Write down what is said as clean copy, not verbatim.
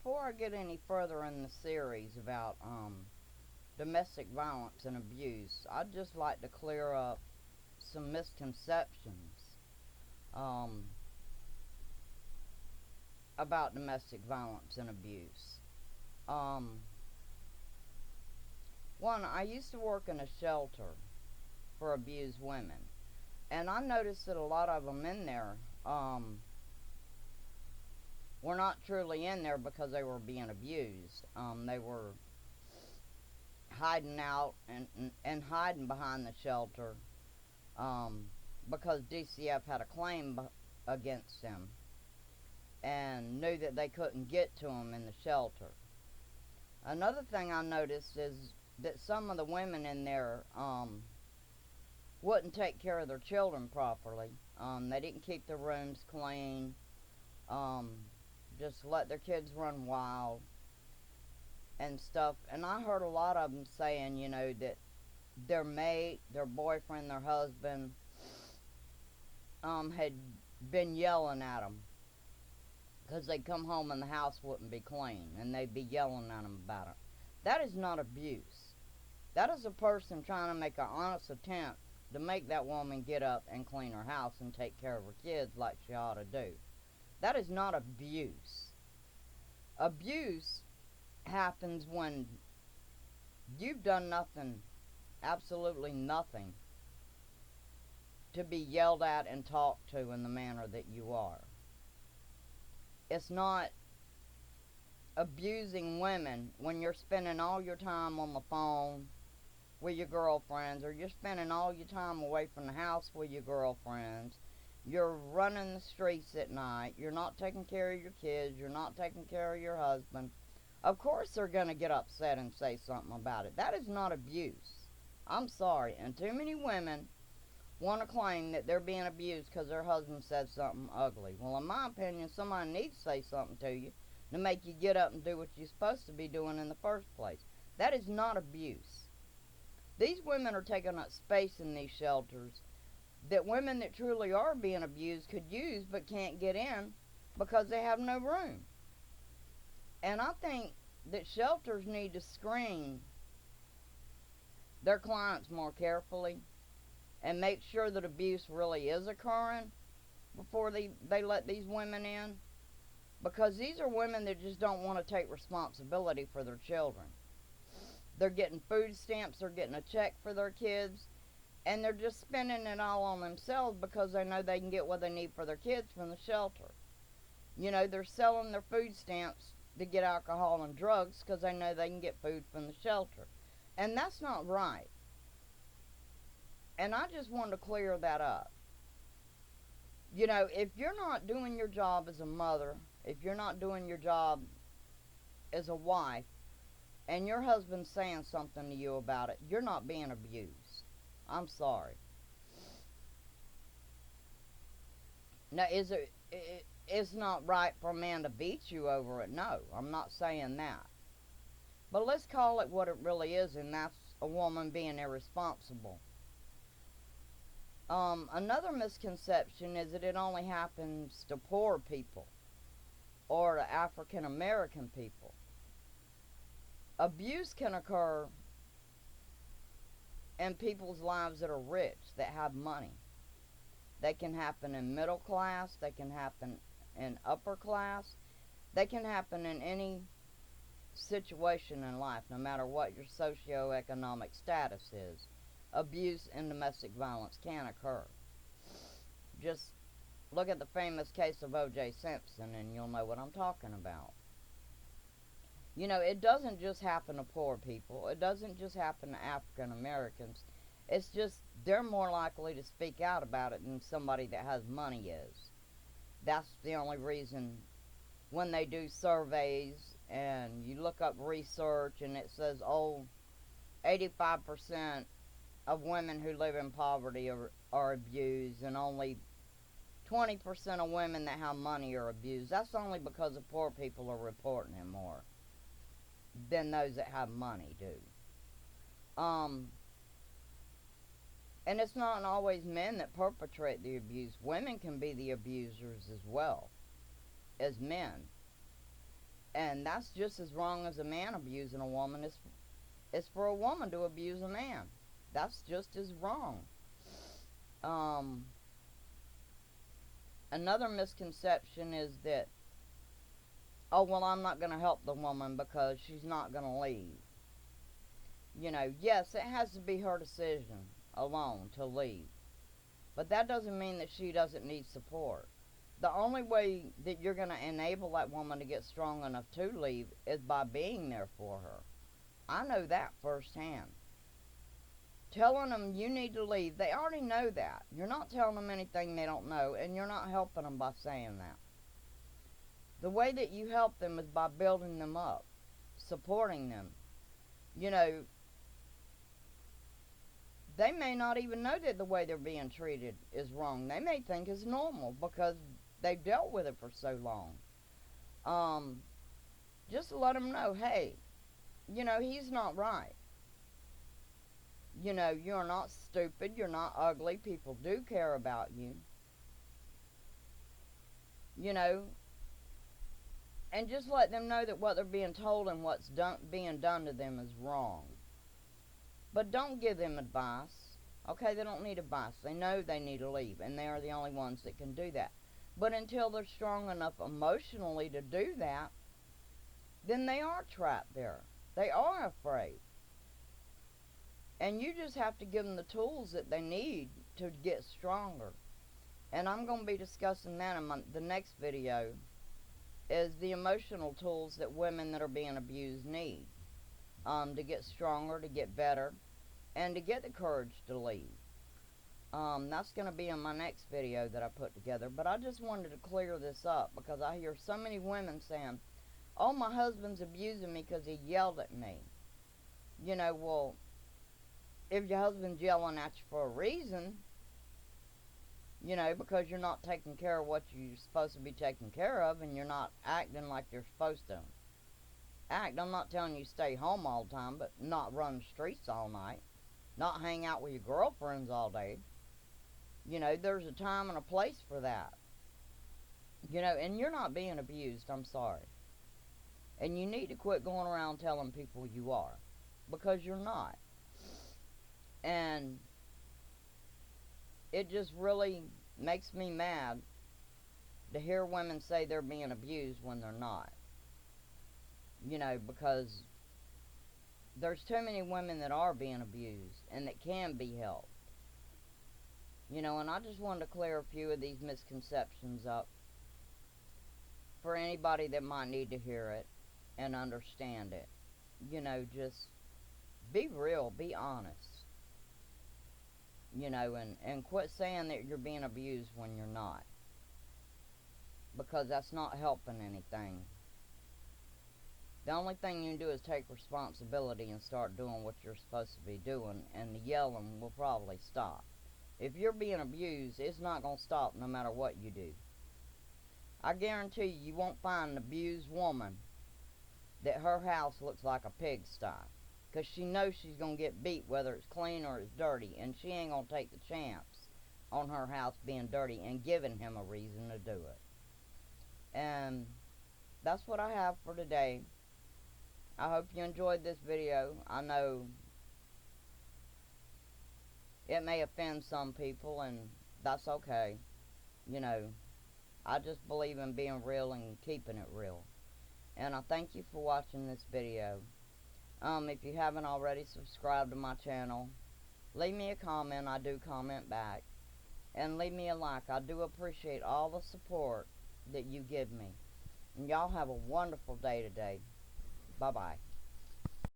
before I get any further in the series about domestic violence and abuse, I'd just like to clear up some misconceptions um, about domestic violence and abuse. Um, One, I used to work in a shelter for abused women, and I noticed that a lot of them in there were not truly in there because they were being abused. They were hiding out and hiding behind the shelter um, because DCF had a claim against them and knew that they couldn't get to them in the shelter. Another thing I noticed is that some of the women in there wouldn't take care of their children properly. They didn't keep their rooms clean, um, just let their kids run wild and stuff. And I heard a lot of them saying, that their mate, their boyfriend, their husband had been yelling at them because they'd come home and the house wouldn't be clean, and they'd be yelling at them about it. That is not abuse. That is a person trying to make an honest attempt to make that woman get up and clean her house and take care of her kids like she ought to do. That is not abuse. Abuse happens when you've done nothing, absolutely nothing, to be yelled at and talked to in the manner that you are. It's not abusing women when you're spending all your time on the phone with your girlfriends, or you're spending all your time away from the house with your girlfriends. You're running the streets at night. You're not taking care of your kids. You're not taking care of your husband. Of course they're going to get upset and say something about it. That is not abuse. I'm sorry. And too many women want to claim that they're being abused because their husband said something ugly. Well, in my opinion, somebody needs to say something to you to make you get up and do what you're supposed to be doing in the first place. That is not abuse. These women are taking up space in these shelters that women that truly are being abused could use but can't get in because they have no room. And I think that shelters need to screen their clients more carefully and make sure that abuse really is occurring before they let these women in, because these are women that just don't want to take responsibility for their children. They're getting food stamps, they're getting a check for their kids, and they're just spending it all on themselves because they know they can get what they need for their kids from the shelter. They're selling their food stamps to get alcohol and drugs because they know they can get food from the shelter. And that's not right. And I just wanted to clear that up. If you're not doing your job as a mother, if you're not doing your job as a wife, and your husband's saying something to you about it, you're not being abused. I'm sorry. Now, it's not right for a man to beat you over it. No, I'm not saying that. But let's call it what it really is, and that's a woman being irresponsible. Another misconception is that it only happens to poor people or to African American people. Abuse can occur in people's lives that are rich, that have money. They can happen in middle class, they can happen in upper class, they can happen in any situation in life, no matter what your socioeconomic status is. Abuse and domestic violence can occur. Just look at the famous case of O.J. Simpson and you'll know what I'm talking about. It doesn't just happen to poor people. It doesn't just happen to African Americans. It's just they're more likely to speak out about it than somebody that has money is. That's the only reason when they do surveys and you look up research and it says, 85% of women who live in poverty are abused, and only 20% of women that have money are abused. That's only because the poor people are reporting it more than those that have money do. And it's not always men that perpetrate the abuse. Women can be the abusers as well as men. And that's just as wrong as a man abusing a woman. It's for a woman to abuse a man. That's just as wrong. Um, Another misconception is that, oh, well, I'm not going to help the woman because she's not going to leave. You know, yes, it has to be her decision alone to leave. But that doesn't mean that she doesn't need support. The only way that you're going to enable that woman to get strong enough to leave is by being there for her. I know that firsthand. Telling them you need to leave, they already know that. You're not telling them anything they don't know, and you're not helping them by saying that. The way that you help them is by building them up, supporting them. You know, they may not even know that the way they're being treated is wrong. They may think it's normal because they've dealt with it for so long. Just to let them know, hey, you know, he's not right. You know, you're not stupid, you're not ugly, people do care about you. You know, and just let them know that what they're being told and what's being done to them is wrong. But don't give them advice. Okay, they don't need advice. They know they need to leave, and they are the only ones that can do that. But until they're strong enough emotionally to do that, then they are trapped there. They are afraid. And you just have to give them the tools that they need to get stronger. And I'm going to be discussing that in the next video, is the emotional tools that women that are being abused need to get stronger, to get better, and to get the courage to leave. That's going to be in my next video that I put together. But I just wanted to clear this up because I hear so many women saying, oh, my husband's abusing me because he yelled at me. You know, well, if your husband's yelling at you for a reason, you know, because you're not taking care of what you're supposed to be taking care of, and you're not acting like you're supposed to act. I'm not telling you stay home all the time, but not run the streets all night, not hang out with your girlfriends all day. You know, there's a time and a place for that. You know, and you're not being abused, I'm sorry. And you need to quit going around telling people you are, because you're not. And it just really makes me mad to hear women say they're being abused when they're not. You know, because there's too many women that are being abused and that can be helped. You know, and I just wanted to clear a few of these misconceptions up for anybody that might need to hear it and understand it. You know, just be real, be honest. You know, and quit saying that you're being abused when you're not. Because that's not helping anything. The only thing you can do is take responsibility and start doing what you're supposed to be doing, and the yelling will probably stop. If you're being abused, it's not going to stop no matter what you do. I guarantee you won't find an abused woman that her house looks like a pigsty. Because she knows she's going to get beat whether it's clean or it's dirty. And she ain't going to take the chance on her house being dirty and giving him a reason to do it. And that's what I have for today. I hope you enjoyed this video. I know it may offend some people, and that's okay. You know, I just believe in being real and keeping it real. And I thank you for watching this video. If you haven't already subscribed to my channel, leave me a comment. I do comment back. And leave me a like. I do appreciate all the support that you give me. And y'all have a wonderful day today. Bye-bye.